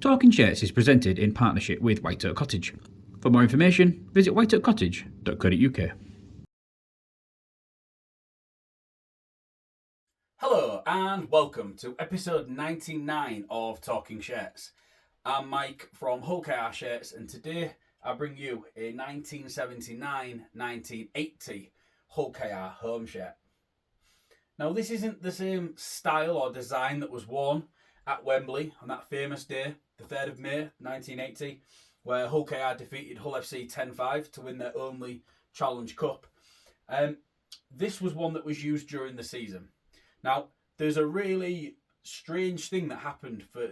Talking Shirts is presented in partnership with White Oak Cottage. For more information, visit whiteoakcottage.co.uk. Hello and welcome to episode 99 of Talking Shirts. I'm Mike from Hull KR Shirts, and today I bring you a 1979-1980 Hull KR home shirt. Now, this isn't the same style or design that was worn at Wembley on that famous day, the 3rd of May 1980, where Hull KR defeated Hull FC 10-5 to win their only Challenge Cup. This was one that was used during the season. Now, there's a really strange thing that happened for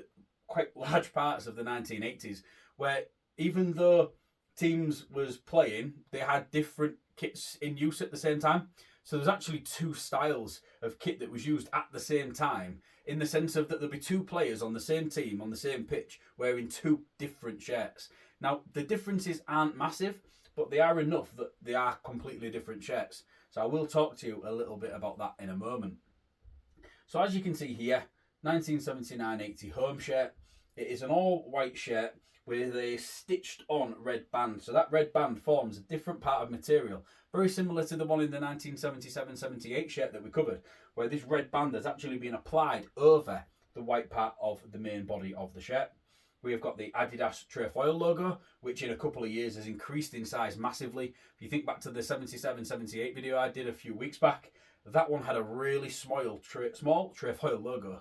quite large parts of the 1980s, where even though teams was playing, they had different kits in use at the same time. So there's actually two styles of kit that was used at the same time, in the sense of that there'll be two players on the same team, on the same pitch, wearing two different shirts. Now, the differences aren't massive, but they are enough that they are completely different shirts. So I will talk to you a little bit about that in a moment. So as you can see here, 1979-80 home shirt. It is an all-white shirt with a stitched-on red band. So that red band forms a different part of material, very similar to the one in the 1977-78 shirt that we covered, where this red band has actually been applied over the white part of the main body of the shirt. We have got the Adidas trefoil logo, which in a couple of years has increased in size massively. If you think back to the 77-78 video I did a few weeks back, that one had a really small trefoil logo,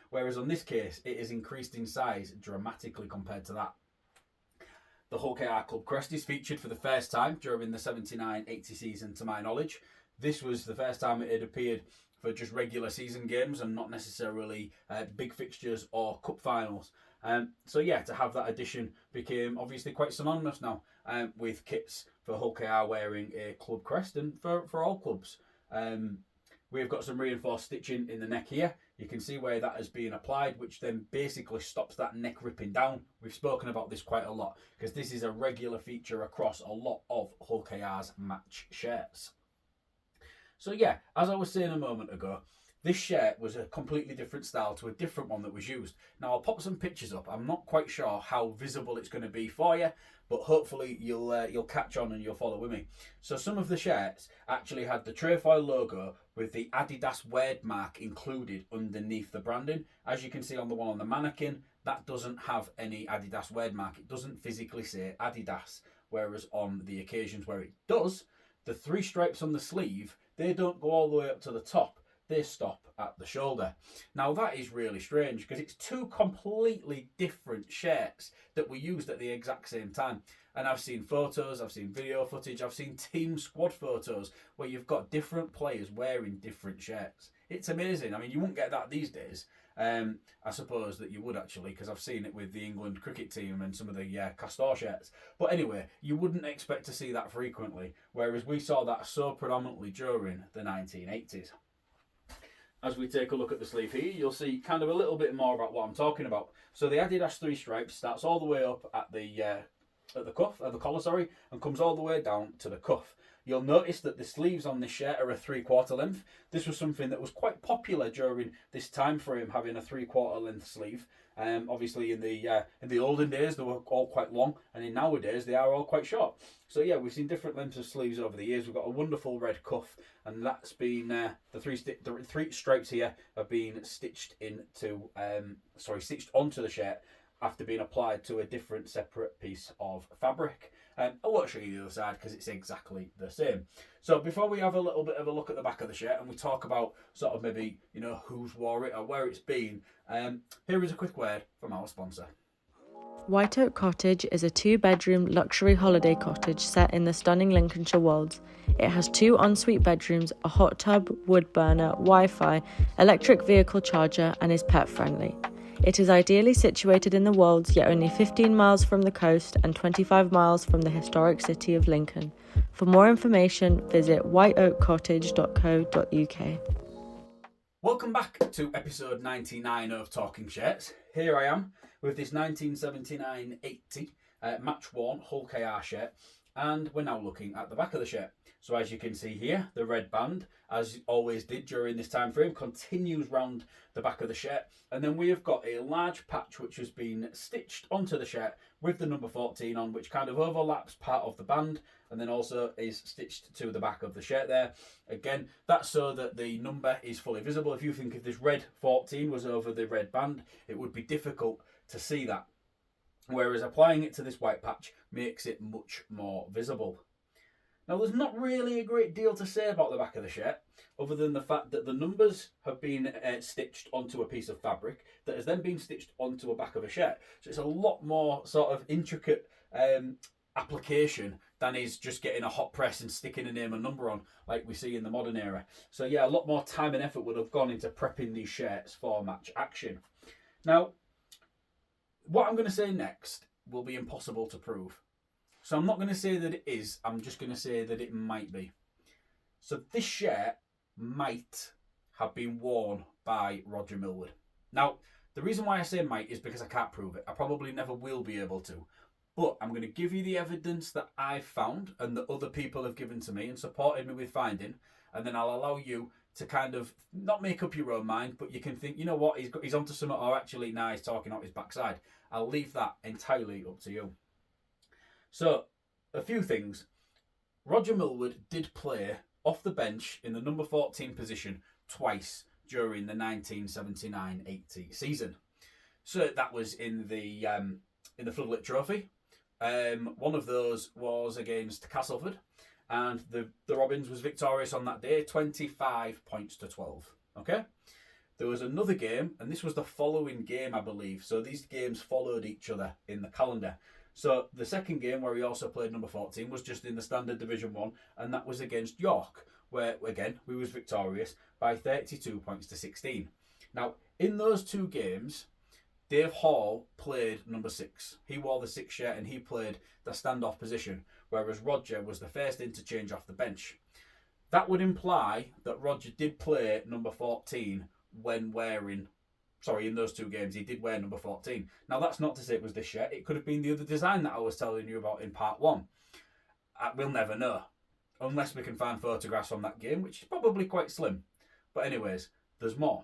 whereas on this case, it is increased in size dramatically compared to that. The Hull KR Club crest is featured for the first time during the 79-80 season, to my knowledge. This was the first time it had appeared for just regular season games and not necessarily big fixtures or cup finals. So yeah, to have that addition became obviously quite synonymous now with kits for Hull KR wearing a club crest, and for all clubs. We've got some reinforced stitching in the neck here. You can see where that has been applied, which then basically stops that neck ripping down. We've spoken about this quite a lot because this is a regular feature across a lot of Hull KR's match shirts. So yeah, as I was saying a moment ago, this shirt was a completely different style to a different one that was used. Now I'll pop some pictures up. I'm not quite sure how visible it's going to be for you, but hopefully you'll catch on and you'll follow with me. So some of the shirts actually had the trefoil logo with the Adidas word mark included underneath the branding. As you can see on the one on the mannequin, that doesn't have any Adidas word mark. It doesn't physically say Adidas, whereas on the occasions where it does, the three stripes on the sleeve, they don't go all the way up to the top. They stop at the shoulder. Now that is really strange because it's two completely different shirts that were used at the exact same time. And I've seen photos, I've seen video footage, I've seen team squad photos where you've got different players wearing different shirts. It's amazing. I mean, you won't get that these days. I suppose that you would actually, because I've seen it with the England cricket team and some of the Castor shirts. But anyway, you wouldn't expect to see that frequently, whereas we saw that so predominantly during the 1980s. As we take a look at the sleeve here, you'll see kind of a little bit more about what I'm talking about. So the Adidas three stripes starts all the way up at the collar, and comes all the way down to the cuff. You'll notice that the sleeves on this shirt are a 3/4 length. This was something that was quite popular during this time frame, having a 3/4 length sleeve. Obviously in the olden days they were all quite long, and in nowadays they are all quite short. So yeah, we've seen different lengths of sleeves over the years. We've got a wonderful red cuff, and that's been the three stripes here have been stitched onto the shirt after being applied to a different separate piece of fabric. I won't show you the other side because it's exactly the same. So before we have a little bit of a look at the back of the shirt and we talk about sort of maybe who's wore it or where it's been, here is a quick word from our sponsor. White Oak Cottage is a 2-bedroom luxury holiday cottage set in the stunning Lincolnshire Wolds. It has 2 ensuite bedrooms, a hot tub, wood burner, Wi-Fi, electric vehicle charger, and is pet friendly. It is ideally situated in the Wolds, yet only 15 miles from the coast and 25 miles from the historic city of Lincoln. For more information, visit whiteoakcottage.co.uk. Welcome back to episode 99 of Talking Shirts. Here I am with this 1979-80 match-worn Hull KR shirt. And we're now looking at the back of the shirt. So as you can see here, the red band, as it always did during this time frame, continues round the back of the shirt. And then we have got a large patch which has been stitched onto the shirt with the number 14 on, which kind of overlaps part of the band and then also is stitched to the back of the shirt there. Again, that's so that the number is fully visible. If you think if this red 14 was over the red band, it would be difficult to see that. Whereas applying it to this white patch makes it much more visible. Now, there's not really a great deal to say about the back of the shirt, other than the fact that the numbers have been stitched onto a piece of fabric that has then been stitched onto a back of a shirt. So it's a lot more sort of intricate application than is just getting a hot press and sticking a name and number on like we see in the modern era. So yeah, a lot more time and effort would have gone into prepping these shirts for match action. Now, what I'm going to say next will be impossible to prove. So I'm not going to say that it is, I'm just going to say that it might be. So this shirt might have been worn by Roger Millward. Now, the reason why I say might is because I can't prove it. I probably never will be able to. But I'm going to give you the evidence that I've found and that other people have given to me and supported me with finding. And then I'll allow you to kind of not make up your own mind, but you can think, you know what, he's onto something, or actually, nah, he's talking out his backside. I'll leave that entirely up to you. So, a few things. Roger Millward did play off the bench in the number 14 position twice during the 1979-80 season. So that was in the Floodlit Trophy. One of those was against Castleford, and the Robins was victorious on that day, 25 points to 12. Okay? There was another game, and this was the following game, I believe. So these games followed each other in the calendar. So the second game, where he also played number 14, was just in the Standard Division One, and that was against York, where, again, we was victorious by 32 points to 16. Now, in those two games, Dave Hall played number 6. He wore the 6 shirt and he played the standoff position, whereas Roger was the first interchange off the bench. That would imply that Roger did play number 14 when wearing... Sorry, in those two games, he did wear number 14. Now, that's not to say it was this shirt. It could have been the other design that I was telling you about in part 1. We'll never know, unless we can find photographs from that game, which is probably quite slim. But anyways, there's more.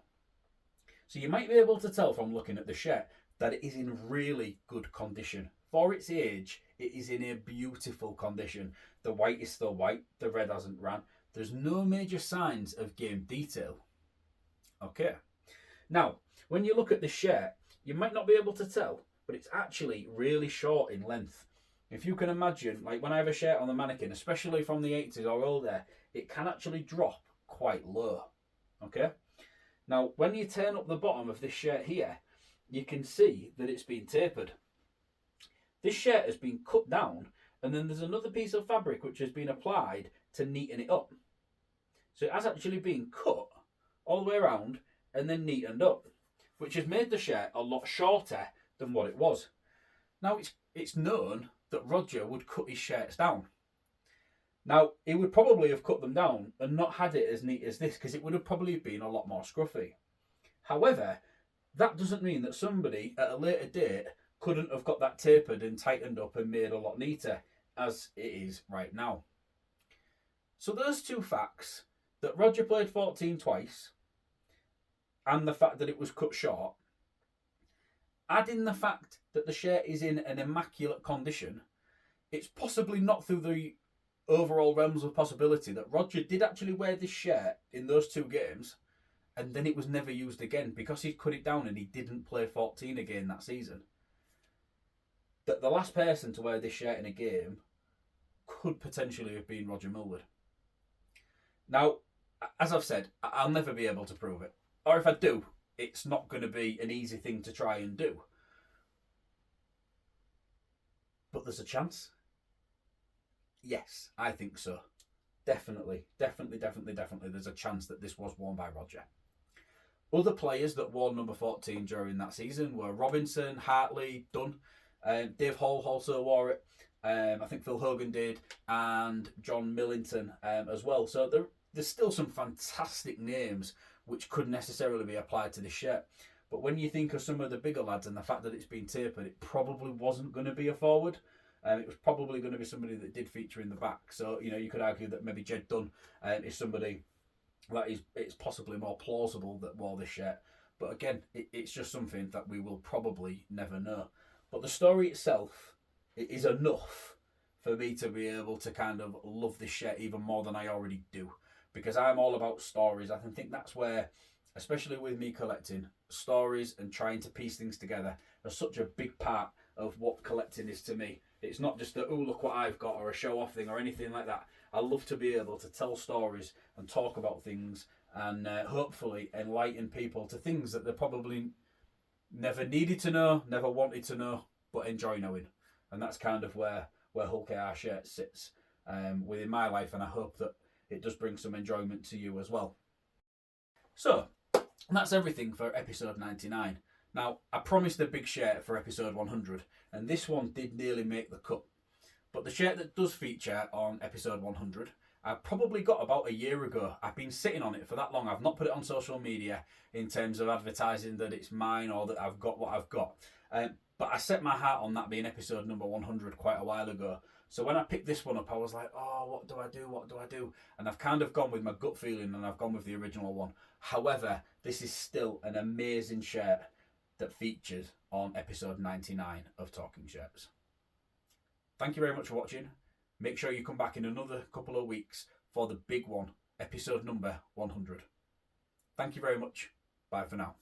So you might be able to tell from looking at the shirt that it is in really good condition. For its age, it is in a beautiful condition. The white is still white, the red hasn't ran. There's no major signs of game detail. Okay. Now, when you look at the shirt, you might not be able to tell, but it's actually really short in length. If you can imagine, like when I have a shirt on the mannequin, especially from the 80s or older, it can actually drop quite low. Okay? Now, when you turn up the bottom of this shirt here, you can see that it's been tapered. This shirt has been cut down, and then there's another piece of fabric which has been applied to neaten it up. So it has actually been cut all the way around and then neatened up, which has made the shirt a lot shorter than what it was. Now, it's known that Roger would cut his shirts down. Now, he would probably have cut them down and not had it as neat as this, because it would have probably been a lot more scruffy. However, that doesn't mean that somebody at a later date couldn't have got that tapered and tightened up and made a lot neater, as it is right now. So those two facts, that Roger played 14 twice, and the fact that it was cut short, add in the fact that the shirt is in an immaculate condition, it's possibly not through the overall realms of possibility that Roger did actually wear this shirt in those two games, and then it was never used again because he'd cut it down and he didn't play 14 again that season. That the last person to wear this shirt in a game could potentially have been Roger Millward. Now, as I've said, I'll never be able to prove it. Or if I do, it's not going to be an easy thing to try and do. But there's a chance. Yes, I think so. Definitely there's a chance that this was worn by Roger. Other players that wore number 14 during that season were Robinson, Hartley, Dunn. Dave Hall also wore it. I think Phil Hogan did, and John Millington as well. So there's still some fantastic names which could necessarily be applied to this shirt. But when you think of some of the bigger lads and the fact that it's been tapered, it probably wasn't going to be a forward. It was probably going to be somebody that did feature in the back. So, you know, you could argue that maybe Jed Dunn is somebody that it's possibly more plausible that wore this shirt. But again, it's just something that we will probably never know. But the story itself, it is enough for me to be able to kind of love this shirt even more than I already do. Because I'm all about stories. I think that's where, especially with me collecting, stories and trying to piece things together are such a big part of what collecting is to me. It's not just that, oh, look what I've got, or a show-off thing, or anything like that. I love to be able to tell stories and talk about things and hopefully enlighten people to things that they probably never needed to know, never wanted to know, but enjoy knowing. And that's kind of where Hull KR shirt sits within my life, and I hope that it does bring some enjoyment to you as well. So, that's everything for episode 99. Now, I promised a big shirt for episode 100, and this one did nearly make the cut. But the shirt that does feature on episode 100, I probably got about a year ago. I've been sitting on it for that long. I've not put it on social media in terms of advertising that it's mine or that I've got what I've got. But I set my heart on that being episode number 100 quite a while ago. So when I picked this one up, I was like, oh, what do I do? What do I do? And I've kind of gone with my gut feeling, and I've gone with the original one. However, this is still an amazing shirt that featured on episode 99 of Talking Shirts. Thank you very much for watching. Make sure you come back in another couple of weeks for the big one, episode number 100. Thank you very much. Bye for now.